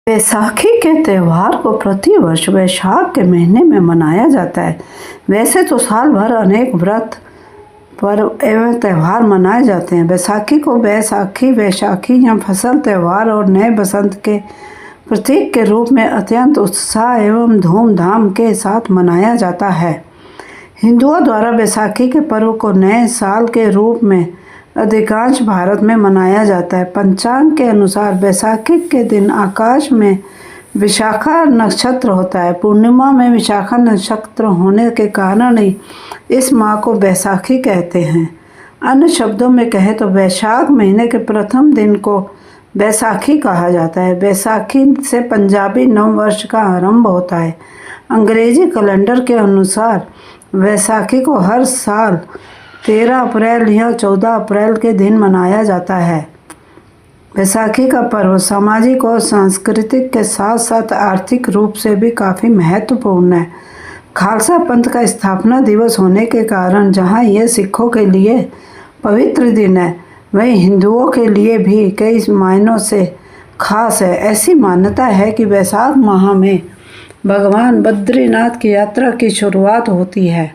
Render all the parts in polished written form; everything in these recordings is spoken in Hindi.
बैसाखी के त्यौहार को प्रतिवर्ष वैशाख के महीने में मनाया जाता है। वैसे तो साल भर अनेक व्रत, पर्व एवं त्यौहार मनाए जाते हैं। बैसाखी को वैशाखी या फसल त्यौहार और नए बसंत के प्रतीक के रूप में अत्यंत उत्साह एवं धूमधाम के साथ मनाया जाता है। हिंदुओं द्वारा बैसाखी के पर्व को नए साल के रूप में अधिकांश भारत में मनाया जाता है। पंचांग के अनुसार बैसाखी के दिन आकाश में विशाखा नक्षत्र होता है। पूर्णिमा में विशाखा नक्षत्र होने के कारण ही इस माह को बैसाखी कहते हैं। अन्य शब्दों में कहें तो वैशाख महीने के प्रथम दिन को बैसाखी कहा जाता है। बैसाखी से पंजाबी नव वर्ष का आरंभ होता है। अंग्रेजी कैलेंडर के अनुसार बैसाखी को हर साल 13 अप्रैल या 14 अप्रैल के दिन मनाया जाता है। बैसाखी का पर्व सामाजिक और सांस्कृतिक के साथ साथ आर्थिक रूप से भी काफ़ी महत्वपूर्ण है। खालसा पंथ का स्थापना दिवस होने के कारण जहां यह सिखों के लिए पवित्र दिन है, वहीं हिंदुओं के लिए भी कई मायनों से खास है। ऐसी मान्यता है कि वैशाख माह में भगवान बद्रीनाथ की यात्रा की शुरुआत होती है।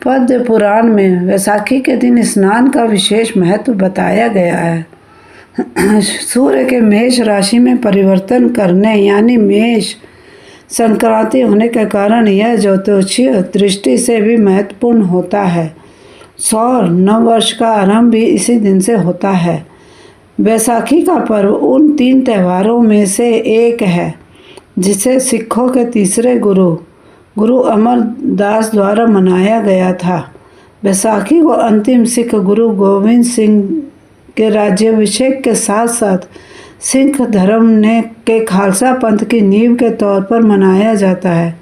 पद्म पुराण में वैसाखी के दिन स्नान का विशेष महत्व बताया गया है। सूर्य के मेष राशि में परिवर्तन करने यानी मेष संक्रांति होने के कारण यह ज्योतिषीय दृष्टि से भी महत्वपूर्ण होता है। सौर नव वर्ष का आरंभ भी इसी दिन से होता है। बैसाखी का पर्व उन 3 त्योहारों में से एक है जिसे सिखों के तीसरे गुरु अमरदास द्वारा मनाया गया था। बैसाखी को अंतिम सिख गुरु गोविंद सिंह के राज्याभिषेक के साथ साथ सिख धर्म के खालसा पंथ की नींव के तौर पर मनाया जाता है,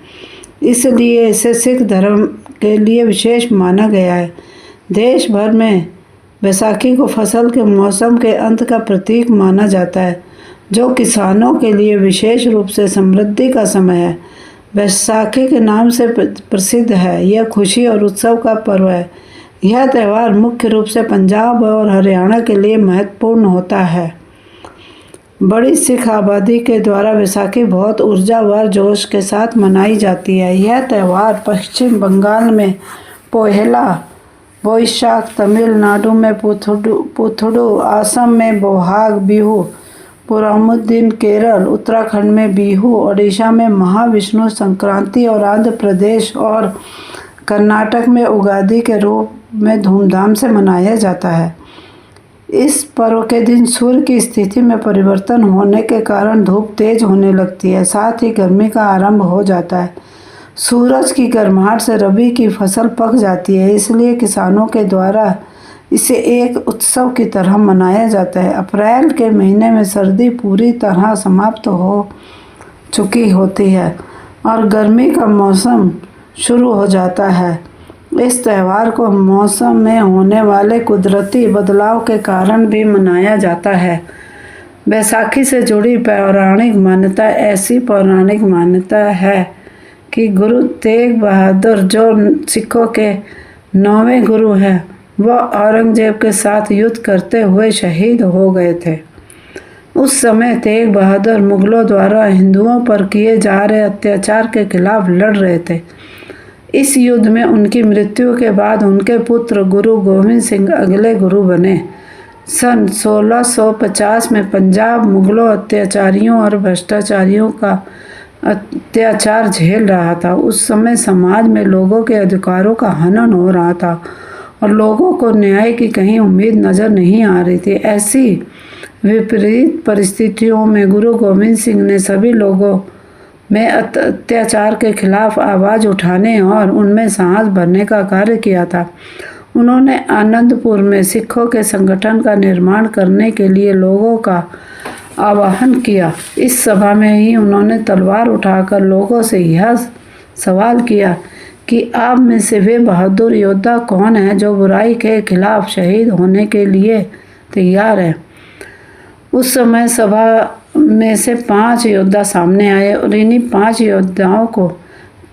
इसलिए इसे सिख धर्म के लिए विशेष माना गया है। देश भर में बैसाखी को फसल के मौसम के अंत का प्रतीक माना जाता है, जो किसानों के लिए विशेष रूप से समृद्धि का समय है। बैसाखी के नाम से प्रसिद्ध है। यह खुशी और उत्सव का पर्व है। यह त्यौहार मुख्य रूप से पंजाब और हरियाणा के लिए महत्वपूर्ण होता है। बड़ी सिख आबादी के द्वारा बैसाखी बहुत ऊर्जा व जोश के साथ मनाई जाती है। यह त्यौहार पश्चिम बंगाल में पोहेला बोईशाख, तमिलनाडु में पुथुडू, असम में बोहाग बिहू, पुरामुद्दीन केरल, उत्तराखंड में बिहू, ओडिशा में महाविष्णु संक्रांति और आंध्र प्रदेश और कर्नाटक में उगादि के रूप में धूमधाम से मनाया जाता है। इस पर्व के दिन सूर्य की स्थिति में परिवर्तन होने के कारण धूप तेज होने लगती है, साथ ही गर्मी का आरंभ हो जाता है। सूरज की गर्माहट से रबी की फसल पक जाती है, इसलिए किसानों के द्वारा इसे एक उत्सव की तरह मनाया जाता है। अप्रैल के महीने में सर्दी पूरी तरह समाप्त हो चुकी होती है और गर्मी का मौसम शुरू हो जाता है। इस त्यौहार को मौसम में होने वाले कुदरती बदलाव के कारण भी मनाया जाता है। बैसाखी से जुड़ी पौराणिक मान्यता ऐसी पौराणिक मान्यता है कि गुरु तेग बहादुर, जो सिखों के 9वें गुरु हैं, वह औरंगजेब के साथ युद्ध करते हुए शहीद हो गए थे। उस समय तेग बहादुर मुगलों द्वारा हिंदुओं पर किए जा रहे अत्याचार के खिलाफ लड़ रहे थे। इस युद्ध में उनकी मृत्यु के बाद उनके पुत्र गुरु गोविंद सिंह अगले गुरु बने। सन 1650 में पंजाब मुगलों अत्याचारियों और भ्रष्टाचारियों का अत्याचार झेल रहा था। उस समय समाज में लोगों के अधिकारों का हनन हो रहा था और लोगों को न्याय की कहीं उम्मीद नज़र नहीं आ रही थी। ऐसी विपरीत परिस्थितियों में गुरु गोविंद सिंह ने सभी लोगों में अत्याचार के खिलाफ आवाज़ उठाने और उनमें साहस भरने का कार्य किया था। उन्होंने आनंदपुर में सिखों के संगठन का निर्माण करने के लिए लोगों का आह्वान किया। इस सभा में ही उन्होंने तलवार उठाकर लोगों से यह सवाल किया कि आप में से वे बहादुर योद्धा कौन है जो बुराई के खिलाफ शहीद होने के लिए तैयार है। उस समय सभा में से 5 योद्धा सामने आए और इन्हीं 5 योद्धाओं को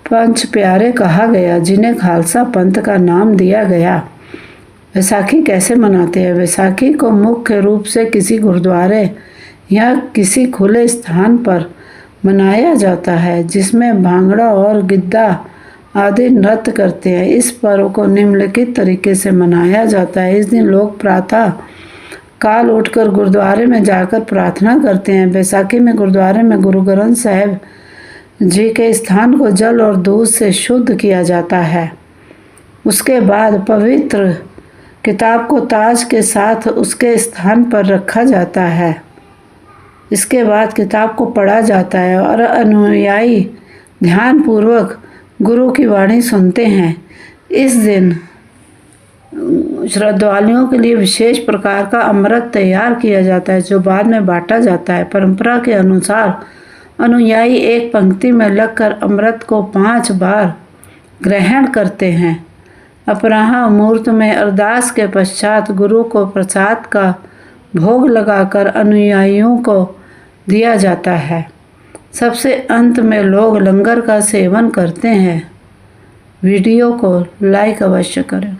पंच प्यारे कहा गया, जिन्हें खालसा पंथ का नाम दिया गया। बैसाखी कैसे मनाते हैं? बैसाखी को मुख्य रूप से किसी गुरुद्वारे यह किसी खुले स्थान पर मनाया जाता है जिसमें भांगड़ा और गिद्धा आदि नृत्य करते हैं। इस पर्व को निम्नलिखित तरीके से मनाया जाता है। इस दिन लोग प्रातः काल उठकर गुरुद्वारे में जाकर प्रार्थना करते हैं। बैसाखी में गुरुद्वारे में गुरु ग्रंथ साहिब जी के स्थान को जल और दूध से शुद्ध किया जाता है। उसके बाद पवित्र किताब को ताज के साथ उसके स्थान पर रखा जाता है। इसके बाद किताब को पढ़ा जाता है और अनुयायी ध्यानपूर्वक गुरु की वाणी सुनते हैं। इस दिन श्रद्धालुओं के लिए विशेष प्रकार का अमृत तैयार किया जाता है जो बाद में बांटा जाता है। परंपरा के अनुसार अनुयायी एक पंक्ति में लगकर अमृत को 5 बार ग्रहण करते हैं। अपराह्न मुहूर्त में अरदास के पश्चात गुरु को प्रसाद का भोग लगाकर अनुयायियों को दिया जाता है। सबसे अंत में लोग लंगर का सेवन करते हैं। वीडियो को लाइक अवश्य करें।